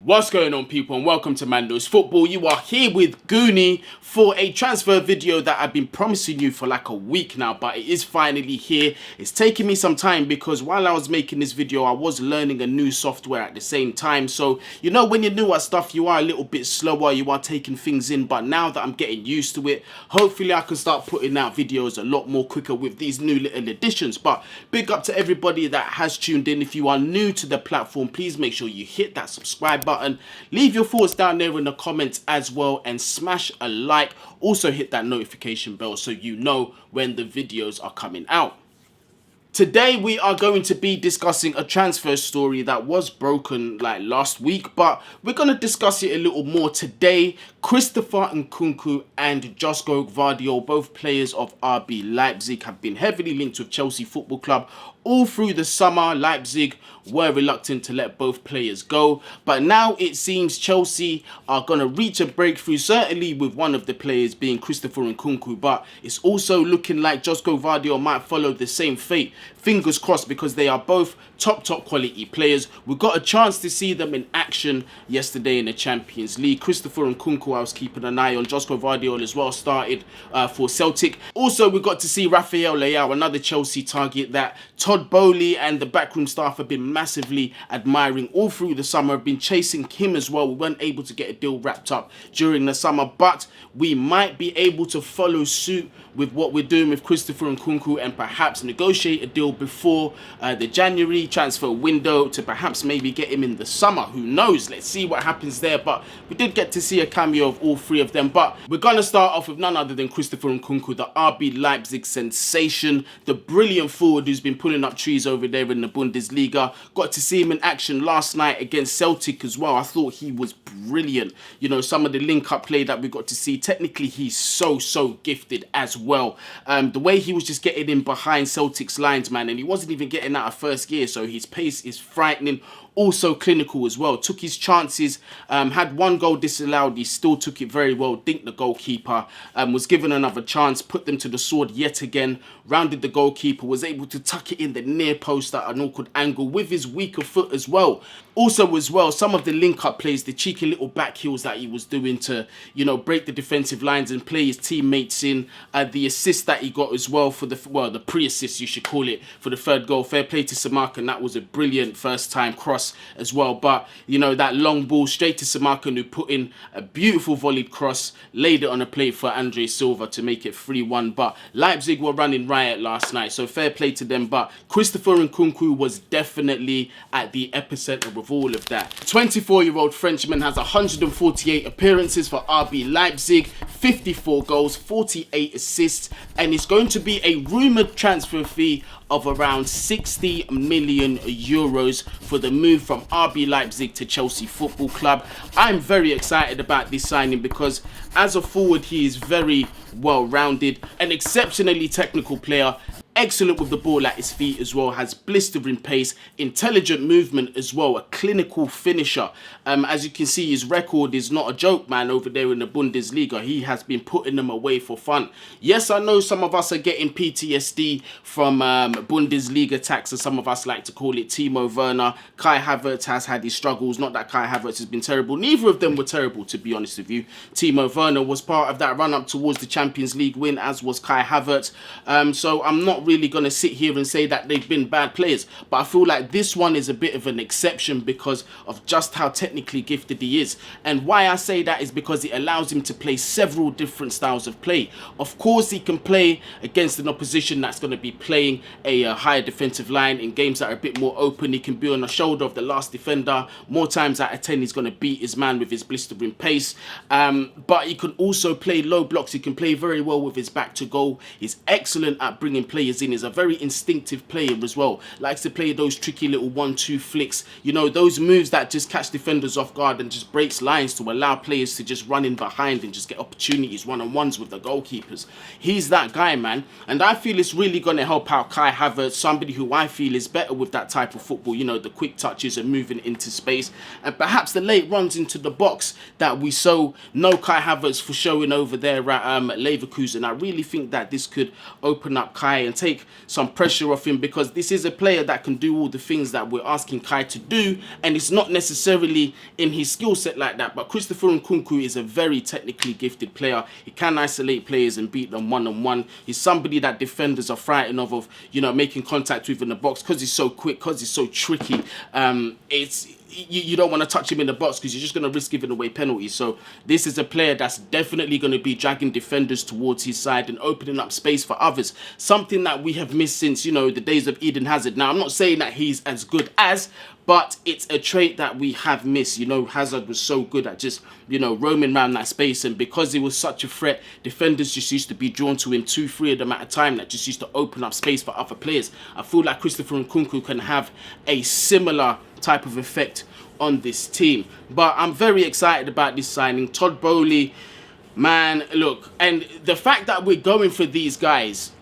What's going on, people, and welcome to Mando's Football. You are here with Guni for a transfer video that I've been promising you for like a week now, but it is finally here. It's taken me some time because while I was making this video, I was learning a new software at the same time. So, you know, when you're new at stuff, you are a little bit slower, you are taking things in, but now that I'm getting used to it, hopefully I can start putting out videos a lot more quicker with these new little additions. But big up to everybody that has tuned in. If you are new to the platform, please make sure you hit that subscribe button, leave your thoughts down there in the comments as well, and smash a like. Also hit that notification bell so you know when the videos are coming out. Today we are going to be discussing a transfer story that was broken like last week, but we're going to discuss it a little more today. Christopher Nkunku and Joško Gvardiol, both players of RB Leipzig, have been heavily linked with Chelsea Football Club all through the summer. Leipzig were reluctant to let both players go, but now it seems Chelsea are going to reach a breakthrough, certainly with one of the players being Christopher Nkunku, but it's also looking like Joško Gvardiol might follow the same fate. Fingers crossed, because they are both top quality players. We got a chance to see them in action yesterday in the Champions League. Christopher Nkunku, I was keeping an eye on. Joško Gvardiol as well started for Celtic. Also, we got to see Rafael Leao, another Chelsea target that Todd Boehly and the backroom staff have been massively admiring all through the summer, have been chasing him as well. We weren't able to get a deal wrapped up during the summer, but we might be able to follow suit with what we're doing with Christopher Nkunku and perhaps negotiate a deal before the January transfer window to perhaps maybe get him in the summer. Who knows? Let's see what happens there. But we did get to see a cameo of all three of them. But we're going to start off with none other than Christopher Nkunku, the RB Leipzig sensation, the brilliant forward who's been pulling up trees over there in the Bundesliga. Got to see him in action last night against Celtic as well. I thought he was brilliant. You know, some of the link-up play that we got to see, technically he's so gifted as well. The way he was just getting in behind Celtic's lines, man, and he wasn't even getting out of first gear, so his pace is frightening. Also clinical as well, took his chances, had one goal disallowed, he still took it very well, dinked the goalkeeper, was given another chance, put them to the sword yet again, rounded the goalkeeper, was able to tuck it in the near post at an awkward angle with his weaker foot as well. Also as well, some of the link-up plays, the cheeky little back heels that he was doing to, you know, break the defensive lines and play his teammates in, the assist that he got as well for the pre-assist you should call it, for the third goal. Fair play to Samarkand, and that was a brilliant first time cross as well. But you know, that long ball straight to Samarkand, who put in a beautiful volleyed cross, laid it on a plate for Andre Silva to make it 3-1. But Leipzig were running riot last night, so fair play to them. But Christopher Nkunku was definitely at the epicenter of all of that. 24-year-old Frenchman has 148 appearances for RB Leipzig, 54 goals, 48 assists, and it's going to be a rumoured transfer fee of around 60 million euros for the move from RB Leipzig to Chelsea Football Club. I'm very excited about this signing because as a forward, he is very well-rounded, an exceptionally technical player, excellent with the ball at his feet as well, has blistering pace, intelligent movement as well, a clinical finisher. As you can see, his record is not a joke, man, over there in the Bundesliga. He has been putting them away for fun. Yes, I know some of us are getting PTSD from Bundesliga tax, as some of us like to call it. Timo Werner, Kai Havertz has had his struggles. Not that Kai Havertz has been terrible. Neither of them were terrible, to be honest with you. Timo Werner was part of that run-up towards the Champions League win, as was Kai Havertz. So I'm not really going to sit here and say that they've been bad players, but I feel like this one is a bit of an exception because of just how technically gifted he is. And why I say that is because it allows him to play several different styles of play. Of course, he can play against an opposition that's going to be playing a higher defensive line in games that are a bit more open. He can be on the shoulder of the last defender. More times out of 10, he's going to beat his man with his blistering pace. But he can also play low blocks. He can play very well with his back to goal. He's excellent at bringing players in. Is a very instinctive player as well. Likes to play those tricky little 1-2 flicks. You know, those moves that just catch defenders off guard and just breaks lines to allow players to just run in behind and just get opportunities, one-on-ones with the goalkeepers. He's that guy, man. And I feel it's really going to help out Kai Havertz, somebody who I feel is better with that type of football. You know, the quick touches and moving into space. And perhaps the late runs into the box that we so know Kai Havertz for showing over there at Leverkusen. I really think that this could open up Kai and take take some pressure off him, because this is a player that can do all the things that we're asking Kai to do, and it's not necessarily in his skill set like that. But Christopher Nkunku is a very technically gifted player. He can isolate players and beat them one-on-one. He's somebody that defenders are frightened of, you know, making contact with in the box, because he's so quick, because he's so tricky. You don't want to touch him in the box because you're just going to risk giving away penalties. So this is a player that's definitely going to be dragging defenders towards his side and opening up space for others. Something that we have missed since, you know, the days of Eden Hazard. Now, I'm not saying that he's as good as, but it's a trait that we have missed. You know, Hazard was so good at just, you know, roaming around that space. And because he was such a threat, defenders just used to be drawn to him, 2-3 of them at a time. That just used to open up space for other players. I feel like Christopher Nkunku can have a similar type of effect on this team. But I'm very excited about this signing. Todd Boehly, man, look, and the fact that we're going for these guys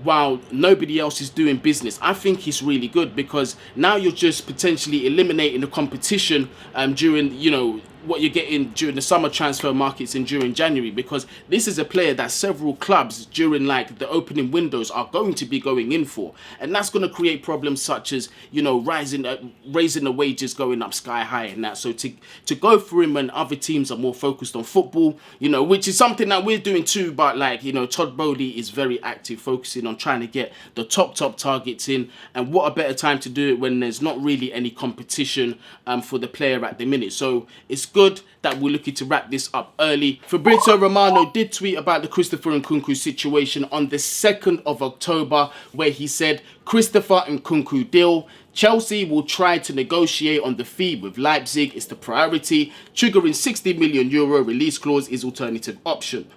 while nobody else is doing business, I think it's really good, because now you're just potentially eliminating the competition during, you know, what you're getting during the summer transfer markets and during January, because this is a player that several clubs during like the opening windows are going to be going in for, and that's going to create problems such as, you know, raising the wages going up sky high and that. So to go for him when other teams are more focused on football, you know, which is something that we're doing too, but like, you know, Todd Boehly is very active, focusing on trying to get the top targets in, and what a better time to do it when there's not really any competition for the player at the minute. So it's good that we're looking to wrap this up early. Fabrizio Romano did tweet about the Christopher Nkunku situation on the 2nd of October, where he said, Christopher Nkunku deal. Chelsea will try to negotiate on the fee with Leipzig. It's the priority. Triggering €60 million release clause is alternative option.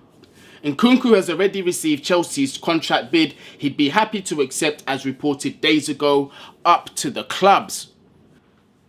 Nkunku has already received Chelsea's contract bid. He'd be happy to accept, as reported days ago, up to the clubs.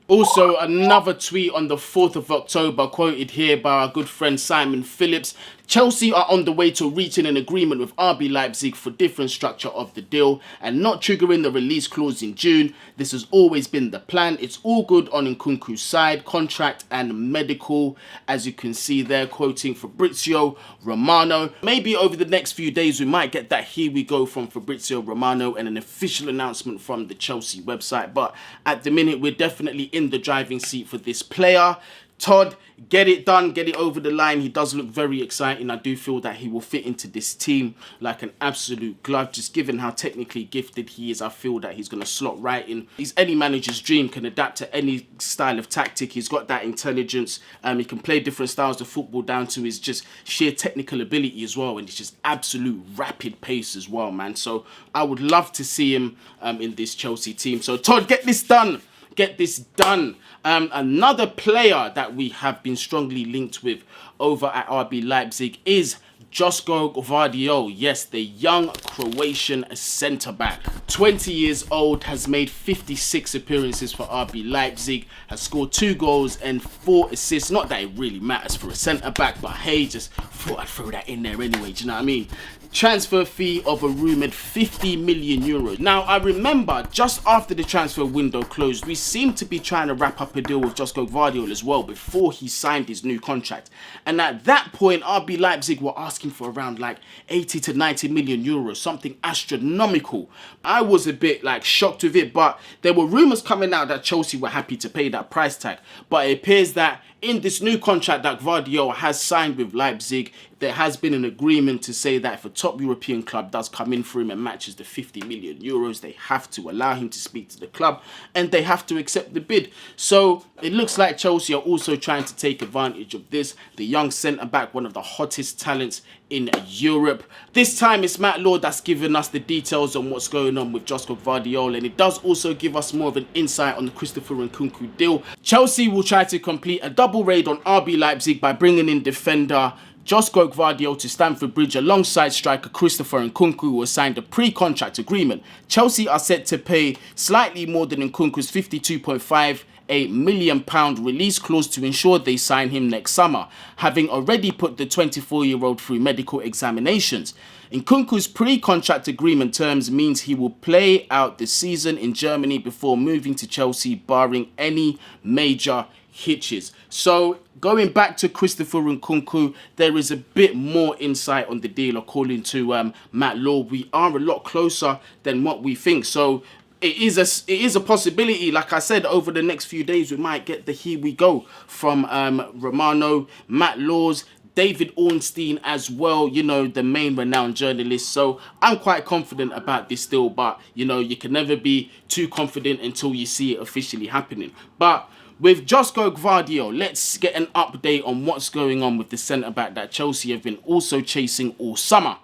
Also, another tweet on the 4th of October, quoted here by our good friend Simon Phillips. Chelsea are on the way to reaching an agreement with RB Leipzig for different structure of the deal and not triggering the release clause in June. This has always been the plan. It's all good on Nkunku's side, contract and medical, as you can see there, quoting Fabrizio Romano. Maybe over the next few days we might get that here we go from Fabrizio Romano and an official announcement from the Chelsea website. But at the minute, we're definitely in the driving seat for this player. Todd, get it done, get it over the line. He does look very exciting. I do feel that he will fit into this team like an absolute glove. Just given how technically gifted he is, I feel that he's going to slot right in. He's any manager's dream, can adapt to any style of tactic. He's got that intelligence. He can play different styles of football down to his just sheer technical ability as well. And it's just absolute rapid pace as well, man. So I would love to see him in this Chelsea team. So Todd, get this done. Get this done. Another player that we have been strongly linked with over at RB Leipzig is Joško Gvardiol. Yes, the young Croatian centre-back. 20 years old, has made 56 appearances for RB Leipzig, has scored 2 goals and 4 assists. Not that it really matters for a centre-back, but hey, just thought I'd throw that in there anyway, do you know what I mean? Transfer fee of a rumoured €50 million. Now, I remember just after the transfer window closed, we seemed to be trying to wrap up a deal with Joško Gvardiol as well before he signed his new contract. And at that point, RB Leipzig were asking for around like 80 to 90 million euros, something astronomical. I was a bit like shocked with it, but there were rumours coming out that Chelsea were happy to pay that price tag. But it appears that in this new contract that Gvardiol has signed with Leipzig, there has been an agreement to say that if a top European club does come in for him and matches the 50 million euros, they have to allow him to speak to the club and they have to accept the bid. So it looks like Chelsea are also trying to take advantage of this. The young centre-back, one of the hottest talents in Europe. This time it's Matt Law that's given us the details on what's going on with Joško Gvardiol, and it does also give us more of an insight on the Christopher Nkunku deal. Chelsea will try to complete a double raid on RB Leipzig by bringing in defender Joško Gvardiol to Stamford Bridge alongside striker Christopher Nkunku, who has signed a pre-contract agreement. Chelsea are set to pay slightly more than Nkunku's £52.58 million release clause to ensure they sign him next summer, having already put the 24-year-old through medical examinations. Nkunku's pre-contract agreement terms means he will play out the season in Germany before moving to Chelsea, barring any major hitches. So going back to Christopher Nkunku, there is a bit more insight on the deal according to Matt Law. We are a lot closer than what we think. So it is a possibility. Like I said, over the next few days we might get the here we go from Romano, Matt Law's, David Ornstein as well, you know, the main renowned journalist. So I'm quite confident about this still, but you know, you can never be too confident until you see it officially happening. But with Joško Gvardiol, let's get an update on what's going on with the centre-back that Chelsea have been also chasing all summer.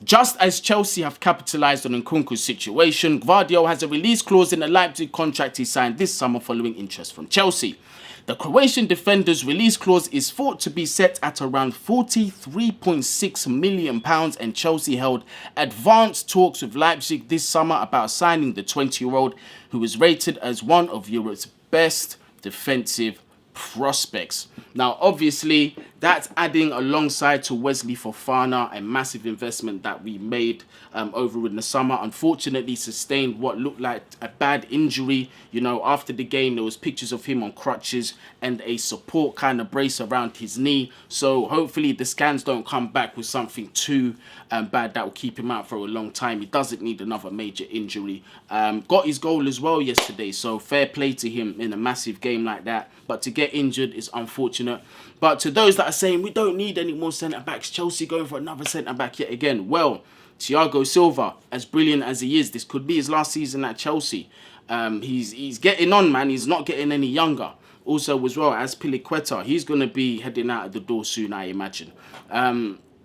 Just as Chelsea have capitalised on Nkunku's situation, Gvardiol has a release clause in the Leipzig contract he signed this summer following interest from Chelsea. The Croatian defender's release clause is thought to be set at around £43.6 million, and Chelsea held advanced talks with Leipzig this summer about signing the 20-year-old, who is rated as one of Europe's best defensive prospects. Now, obviously, that's adding alongside to Wesley Fofana, a massive investment that we made over in the summer. Unfortunately, sustained what looked like a bad injury. You know, after the game, there was pictures of him on crutches and a support kind of brace around his knee. So hopefully the scans don't come back with something too bad that will keep him out for a long time. He doesn't need another major injury. Got his goal as well yesterday, so fair play to him in a massive game like that. But to get injured is unfortunate. But to those that are saying we don't need any more centre-backs, Chelsea going for another centre-back yet again. Well, Thiago Silva, as brilliant as he is, this could be his last season at Chelsea. He's getting on, man. He's not getting any younger. Also, as well as Piliqueta, he's going to be heading out of the door soon, I imagine.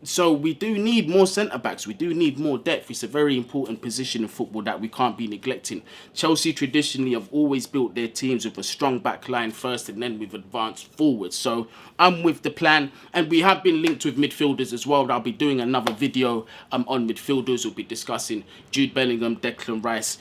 So we do need more centre-backs. We do need more depth. It's a very important position in football that we can't be neglecting. Chelsea traditionally have always built their teams with a strong back line first and then with advanced forwards. So I'm with the plan. And we have been linked with midfielders as well. I'll be doing another video on midfielders. We'll be discussing Jude Bellingham, Declan Rice,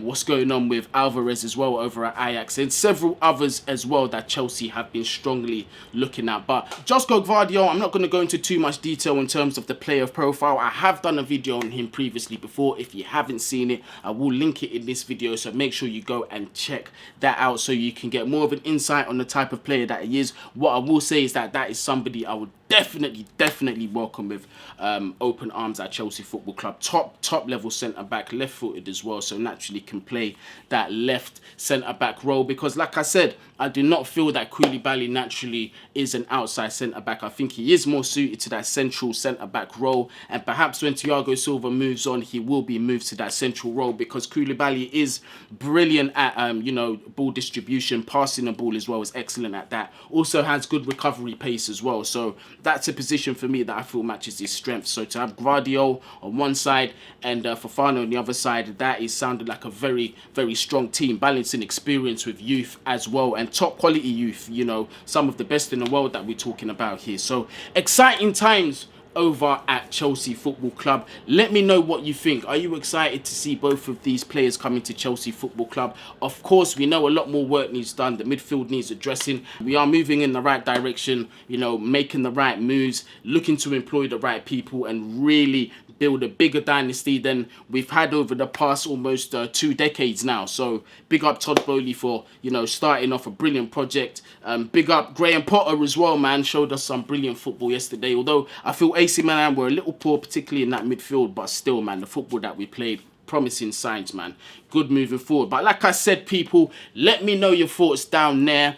what's going on with Alvarez as well over at Ajax, and several others as well that Chelsea have been strongly looking at. But Joško Gvardiol, I'm not going to go into too much detail in terms of the player profile. I have done a video on him previously before. If you haven't seen it, I will link it in this video, so make sure you go and check that out so you can get more of an insight on the type of player that he is. What I will say is that is somebody I would definitely welcome with open arms at Chelsea Football Club. Top level centre back, left footed as well, so naturally can play that left centre back role, because like I said, I do not feel that Koulibaly naturally is an outside centre back. I think he is more suited to that central centre back role, and perhaps when Thiago Silva moves on, he will be moved to that central role, because Koulibaly is brilliant at you know, ball distribution, passing the ball as well, is excellent at that. Also has good recovery pace as well, so that's a position for me that I feel matches his strength. So to have Gvardiol on one side and Fofana on the other side, that is sounded like a very strong team, balancing experience with youth as well, and top quality youth, you know, some of the best in the world that we're talking about here. So exciting times over at Chelsea Football Club. Let me know what you think. Are you excited to see both of these players coming to Chelsea Football Club? Of course, we know a lot more work needs done. The midfield needs addressing. We are moving in the right direction, you know, making the right moves, looking to employ the right people and really build a bigger dynasty than we've had over the past almost 2 decades now. So big up Todd Boehly for, you know, starting off a brilliant project. Big up Graham Potter as well, man. Showed us some brilliant football yesterday. Although I feel AC Milan were a little poor, particularly in that midfield, but still, man, the football that we played, promising signs, man. Good moving forward. But like I said, people, let me know your thoughts down there.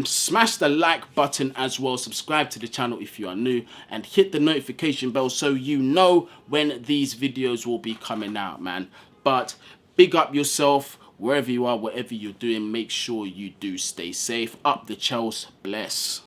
Smash the like button as well. Subscribe to the channel if you are new, and hit the notification bell so you know when these videos will be coming out, man. But big up yourself wherever you are, whatever you're doing. Make sure you do stay safe. Up the Chelsea. Bless.